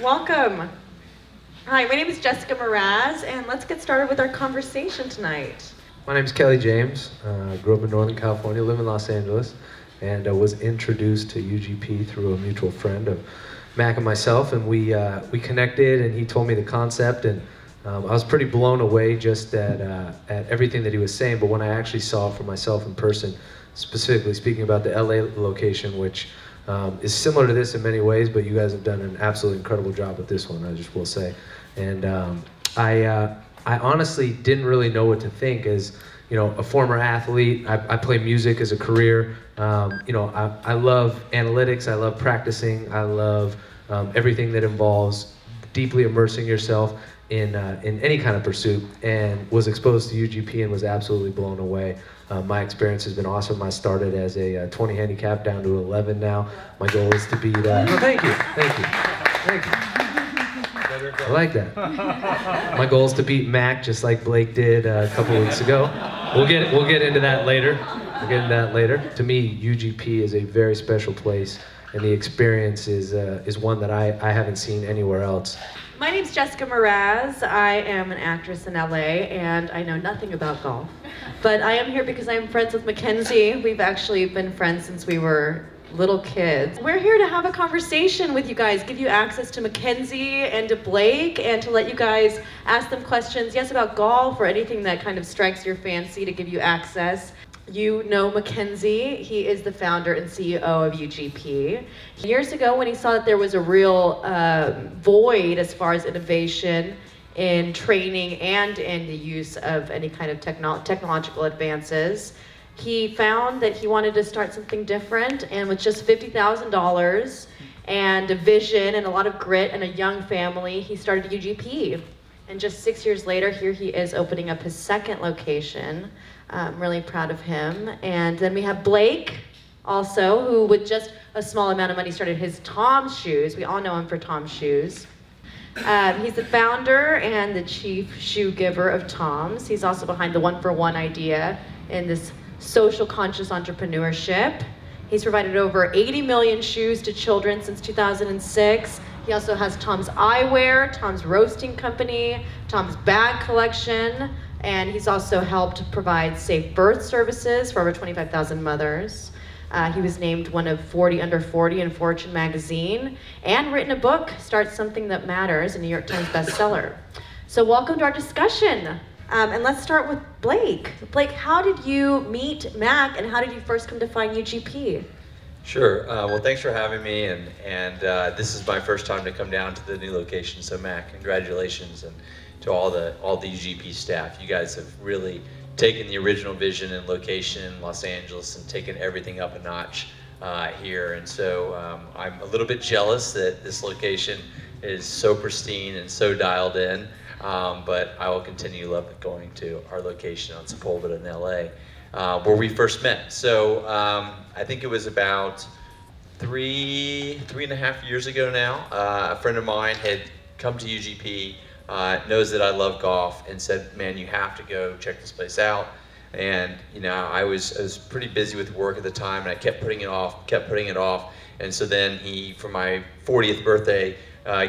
Welcome. Hi, my name is Jessica Meraz, and let's get started with our conversation tonight. My name is Kelley James. Grew up in Northern California, live in Los Angeles, and was introduced to UGP through a mutual friend of Mac and myself, and we connected, and he told me the concept, and I was pretty blown away just at everything that he was saying. But when I actually saw for myself in person, specifically speaking about the LA location, which is similar to this in many ways, but you guys have done an absolutely incredible job with this one, I just will say. And I honestly didn't really know what to think as, you know, a former athlete. I play music as a career. You know, I love analytics. I love practicing. I love everything that involves deeply immersing yourself in any kind of pursuit, and was exposed to UGP and was absolutely blown away. My experience has been awesome. I started as a 20 handicap down to 11 now. My goal is to beat, oh, thank you. I like that. My goal is to beat Mac just like Blake did a couple of weeks ago. We'll get into that later. To me, UGP is a very special place, and the experience is one that I haven't seen anywhere else. My name's Jessica Meraz. I am an actress in LA, and I know nothing about golf. But I am here because I'm friends with Mackenzie. We've actually been friends since we were little kids. We're here to have a conversation with you guys, give you access to Mackenzie and to Blake, and to let you guys ask them questions, yes, about golf or anything that kind of strikes your fancy, to give you access. You know Mackenzie. He is the founder and CEO of UGP. Years ago, when he saw that there was a real void as far as innovation in training and in the use of any kind of technological advances, he found that he wanted to start something different, and with just $50,000 and a vision and a lot of grit and a young family, he started UGP. And just 6 years later, here he is opening up his second location. I'm really proud of him. And then we have Blake, also, who with just a small amount of money started his Tom's Shoes. We all know him for Tom's Shoes. He's the founder and the chief shoe giver of Tom's. He's also behind the one-for-one idea in this social conscious entrepreneurship. He's provided over 80 million shoes to children since 2006. He also has Tom's Eyewear, Tom's Roasting Company, Tom's Bag Collection, and he's also helped provide safe birth services for over 25,000 mothers. He was named one of 40 under 40 in Fortune magazine, and written a book, Start Something That Matters, a New York Times bestseller. So welcome to our discussion. And let's start with Blake. Blake, how did you meet Mac, and how did you first come to find UGP? Sure. Well, thanks for having me, and this is my first time to come down to the new location. So, Mac, congratulations, and to all the UGP staff. You guys have really taken the original vision and location in Los Angeles and taken everything up a notch here. And so I'm a little bit jealous that this location is so pristine and so dialed in. But I will continue love going to our location on Sepulveda in LA, where we first met. So I think it was about three and a half years ago now. A friend of mine had come to UGP, knows that I love golf, and said, "Man, you have to go check this place out." And you know, I was pretty busy with work at the time, and I kept putting it off. And so then he, for my 40th birthday,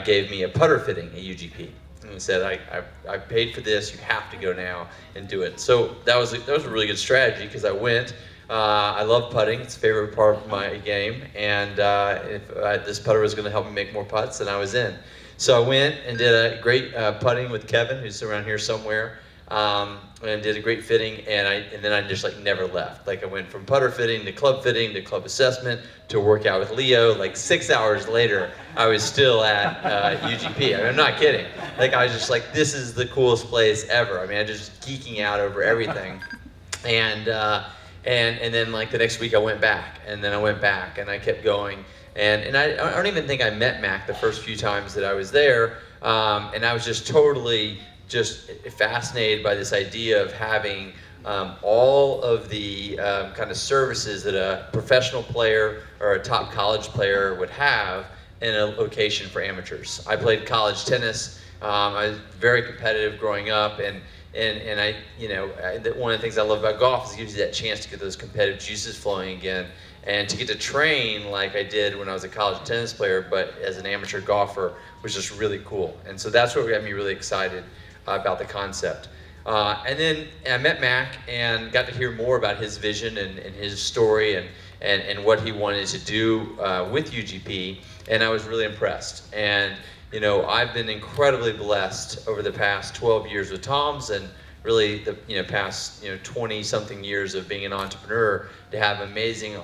gave me a putter fitting at UGP. And said, I paid for this, you have to go now and do it. So that was a really good strategy, because I went. I love putting, it's a favorite part of my game, and if this putter was going to help me make more putts, then I was in. So I went and did a great putting with Kevin, who's around here somewhere, and did a great fitting, and then I just like never left. Like I went from putter fitting to club assessment to a workout with Leo. Like 6 hours later, I was still at UGP. I mean, I'm not kidding. Like I was just like, this is the coolest place ever. I mean, I'm just geeking out over everything. And then like the next week I went back, and then I went back, and I kept going. And I don't even think I met Mac the first few times that I was there. And I was just totally fascinated by this idea of having all of the kind of services that a professional player or a top college player would have in a location for amateurs. I played college tennis. I was very competitive growing up, and I, you know, one of the things I love about golf is it gives you that chance to get those competitive juices flowing again. and to get to train like I did when I was a college tennis player, but as an amateur golfer, was just really cool. And so that's what got me really excited about the concept. And then I met Mac and got to hear more about his vision and his story and what he wanted to do with UGP, and I was really impressed. And you know, I've been incredibly blessed over the past 12 years with Tom's, and really the past 20-something years of being an entrepreneur, to have amazing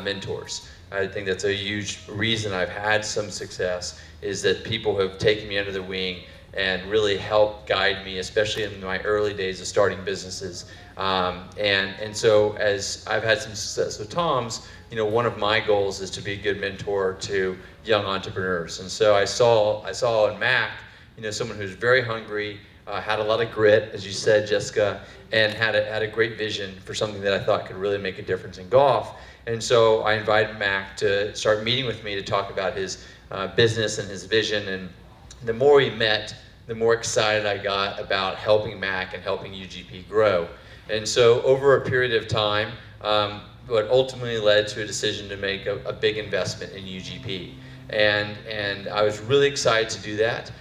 mentors. I think that's a huge reason I've had some success, is that people have taken me under their wing and really helped guide me, especially in my early days of starting businesses. And so as I've had some success with Tom's, you know, one of my goals is to be a good mentor to young entrepreneurs. And so I saw in Mac, you know, someone who's very hungry, had a lot of grit, as you said, Jessica, and had a great vision for something that I thought could really make a difference in golf. And so I invited Mac to start meeting with me to talk about his business and his vision. And the more we met, the more excited I got about helping Mac and helping UGP grow. And so over a period of time, what ultimately led to a decision to make a big investment in UGP. And I was really excited to do that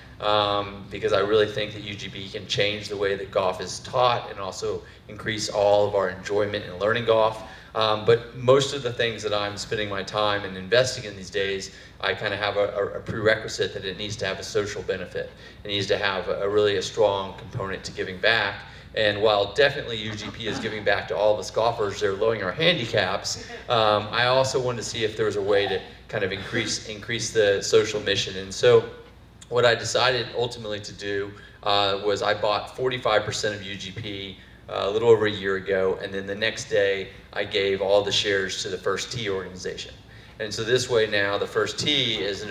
because I really think that UGP can change the way that golf is taught and also increase all of our enjoyment in learning golf. But most of the things that I'm spending my time and investing in these days, I kind of have a prerequisite that it needs to have a social benefit. It needs to have a strong component to giving back. And while definitely UGP is giving back to all of us golfers, they're lowering our handicaps, I also wanted to see if there was a way to kind of increase the social mission. And so what I decided ultimately to do was I bought 45% of UGP a little over a year ago, and then the next day I gave all the shares to the First Tee organization. And so this way now the First Tee is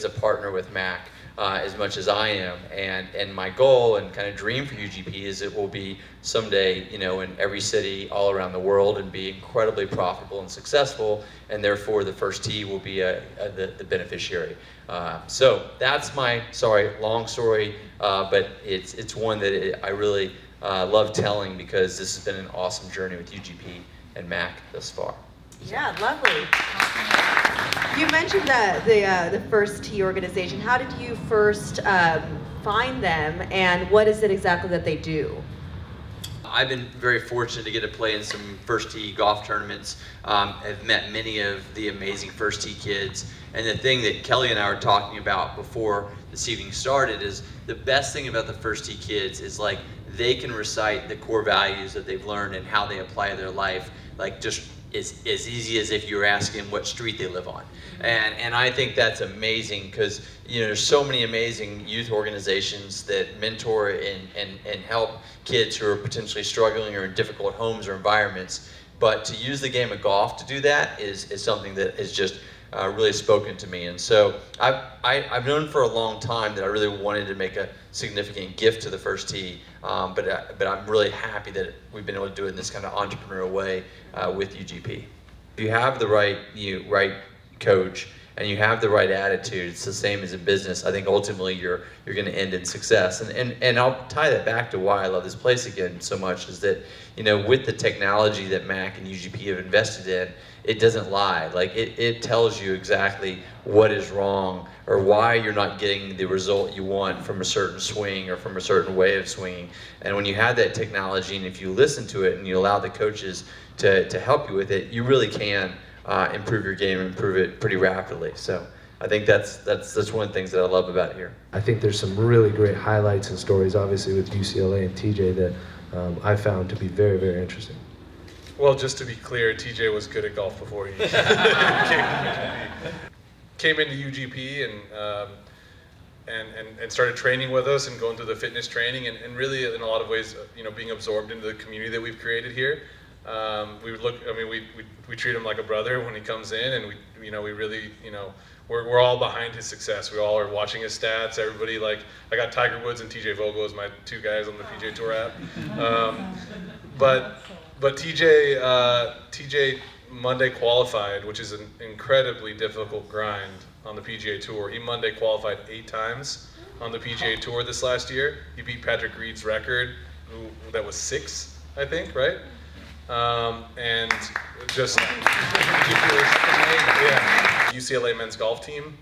a partner with Mac as much as I am, and my goal and kind of dream for UGP is it will be someday, you know, in every city all around the world and be incredibly profitable and successful, and therefore the First Tee will be the beneficiary. So that's my, long story, but it's one that I really love telling because this has been an awesome journey with UGP and Mac thus far. Yeah, lovely. You mentioned the First Tee organization. How did you first find them, and what is it exactly that they do? I've been very fortunate to get to play in some First Tee golf tournaments. I've met many of the amazing First Tee kids. And the thing that Kelly and I were talking about before this evening started is the best thing about the First Tee kids is like they can recite the core values that they've learned and how they apply their life, like just as easy as if you were asking what street they live on. And I think that's amazing because, you know, there's so many amazing youth organizations that mentor and help kids who are potentially struggling or in difficult homes or environments. But to use the game of golf to do that is something that is just really spoken to me. And so I've known for a long time that I really wanted to make a significant gift to the First Tee, but I'm really happy that we've been able to do it in this kind of entrepreneurial way with UGP. If you have the right coach and you have the right attitude, it's the same as a business. I think ultimately you're going to end in success. And I'll tie that back to why I love this place again so much is that, you know, with the technology that Mac and UGP have invested in, it doesn't lie. Like it tells you exactly what is wrong or why you're not getting the result you want from a certain swing or from a certain way of swinging. And when you have that technology and if you listen to it and you allow the coaches to help you with it, you really can improve your game and improve it pretty rapidly. So I think that's one of the things that I love about here. I think there's some really great highlights and stories, obviously with UCLA and TJ, that I found to be very, very interesting. Well, just to be clear, TJ was good at golf before he came into UGP and started training with us and going through the fitness training and really in a lot of ways, you know, being absorbed into the community that we've created here. We treat him like a brother when he comes in, and we really, you know, we're all behind his success. We all are watching his stats. Everybody, like, I got Tiger Woods and TJ Vogel as my two guys on the PGA Tour app. But TJ Monday qualified, which is an incredibly difficult grind on the PGA Tour. He Monday qualified 8 times on the PGA Tour this last year. He beat Patrick Reed's record, that was 6, I think, right? and just yeah. UCLA men's golf team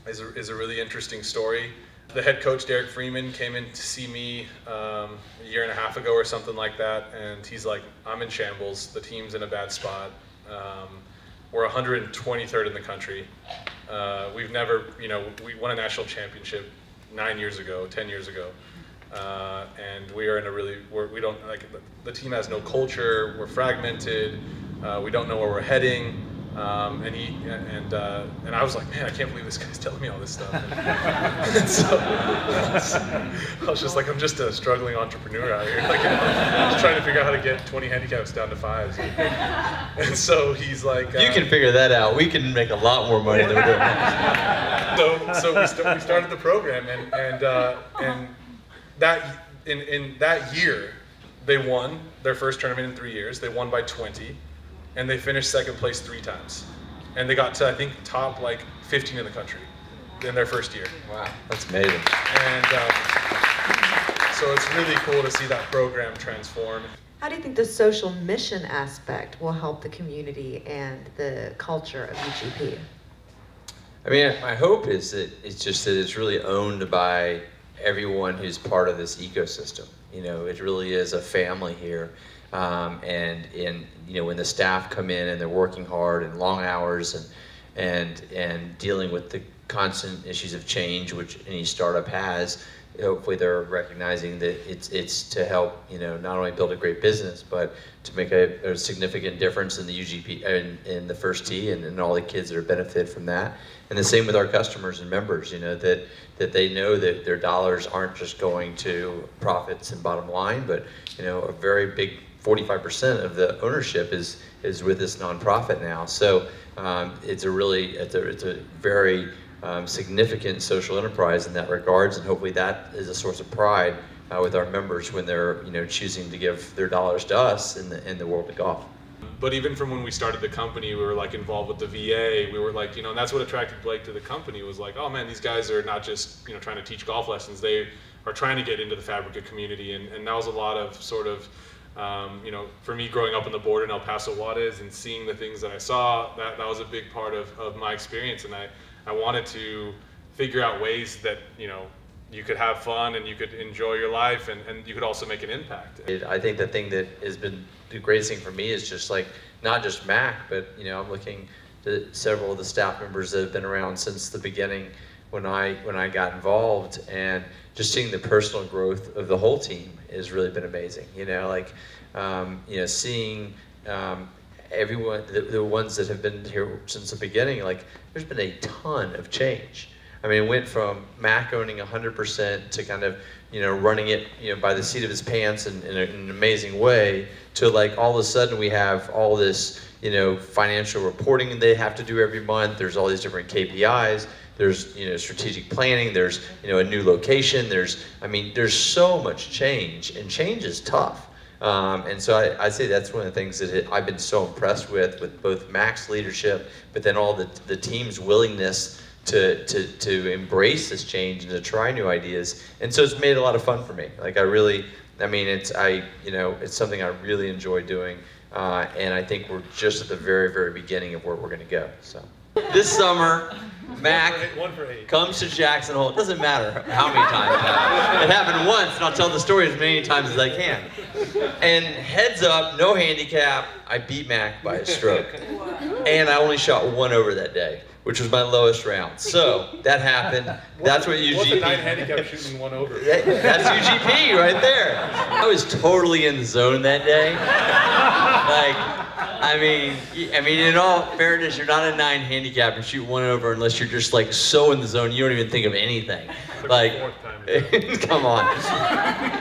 is a really interesting story. The head coach, Derek Freeman, came in to see me a year and a half ago or something like that, and he's like, I'm in shambles, the team's in a bad spot. We're 123rd in the country. We've never, we won a national championship 10 years ago. And we are in a really, we don't, like, the team has no culture, we're fragmented, we don't know where we're heading. And I was like, man, I can't believe this guy's telling me all this stuff. And so I was just like, I'm just a struggling entrepreneur out here. Like, just trying to figure out how to get 20 handicaps down to 5s. And so he's like, you can figure that out. We can make a lot more money than we're doing now. So we started the program, and that in that year, they won their first tournament in 3 years. They won by 20. And they finished second place 3 times. And they got to, I think, top like 15 in the country in their first year. Wow, that's amazing. And so it's really cool to see that program transform. How do you think the social mission aspect will help the community and the culture of UGP? I mean, my hope is that it's just that it's really owned by everyone who's part of this ecosystem. It really is a family here. And when the staff come in and they're working hard and long hours and dealing with the constant issues of change, which any startup has, hopefully they're recognizing that it's to help not only build a great business, but to make a significant difference in the UGP in the first tee and all the kids that are benefit from that. And the same with our customers and members, that they know that their dollars aren't just going to profits and bottom line, but a very big 45% of the ownership is with this nonprofit now. So it's a very significant social enterprise in that regards, and hopefully that is a source of pride with our members when they're choosing to give their dollars to us in the world of golf. But even from when we started the company, we were like involved with the VA. We were like, and that's what attracted Blake to the company, was like, oh man, these guys are not just trying to teach golf lessons. They are trying to get into the Fabrica community, and that was a lot of sort of for me growing up on the border in El Paso Juarez and seeing the things that I saw, that was a big part of my experience, and I wanted to figure out ways that you could have fun and you could enjoy your life and you could also make an impact. I think the thing that has been the greatest thing for me is just like, not just Mac, but I'm looking to several of the staff members that have been around since the beginning when I got involved, and just seeing the personal growth of the whole team has really been amazing. Seeing everyone, the ones that have been here since the beginning, like there's been a ton of change. I mean, it went from Mac owning 100% to kind of, running it, by the seat of his pants in an amazing way, to like all of a sudden we have all this, financial reporting they have to do every month. There's all these different KPIs. There's, strategic planning. There's, a new location. There's so much change, and change is tough. And so I say that's one of the things that I've been so impressed with both Mac's leadership, but then all the team's willingness to embrace this change and to try new ideas. And so it's made it a lot of fun for me. Like it's something I really enjoy doing. And I think we're just at the very, very beginning of where we're going to go. So this summer, Mac comes to Jackson Hole. It doesn't matter how many times. It happened once, and I'll tell the story as many times as I can. And heads up, no handicap, I beat Mac by a stroke. And I only shot 1 over that day, which was my lowest round. So that happened. That's what UGP. What's a 9 handicap shooting 1 over? That's UGP right there. I was totally in the zone that day. In all fairness, you're not a 9 handicap and shoot 1 over unless you're just like so in the zone you don't even think of anything. Like, come on.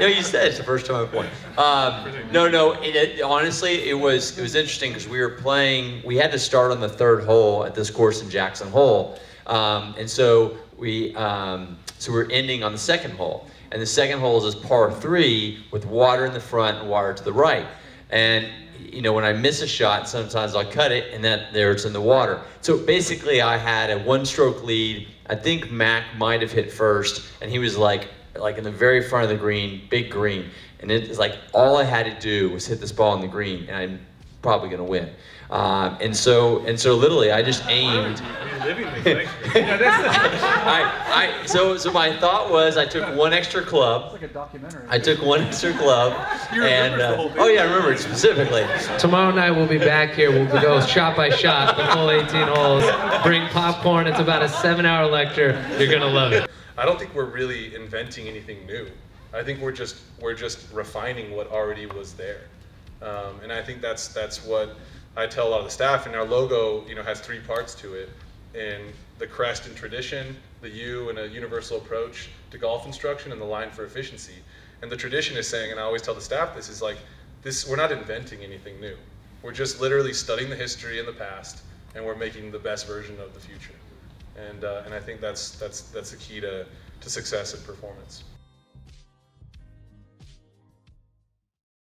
You said it's the first time I've won. Honestly, it was interesting because we were playing. We had to start on the 3rd hole at this course in Jackson Hole, and so we're ending on the 2nd hole. And the 2nd hole is par 3 with water in the front and water to the right. And when I miss a shot, sometimes I'll cut it, and there it's in the water. So basically, I had a 1-stroke lead. I think Mac might have hit first, and he was like in the very front of the green, big green. And it's like all I had to do was hit this ball in the green, and I'm probably going to win. And so literally, I just aimed. So my thought was, I took one extra club. It's like a documentary. I took one extra club, and oh yeah, I remember it specifically. Tomorrow night we'll be back here. We'll go shot by shot, the full 18 holes. Bring popcorn. It's about a 7-hour lecture. You're gonna love it. I don't think we're really inventing anything new. I think we're just refining what already was there, and I think that's what I tell a lot of the staff. And our logo, has 3 parts to it, and the crest and tradition, the U and a universal approach to golf instruction, and the line for efficiency. And the tradition is saying, and I always tell the staff this, is like this: we're not inventing anything new. We're just literally studying the history and the past, and we're making the best version of the future. And I think that's the key to success and performance.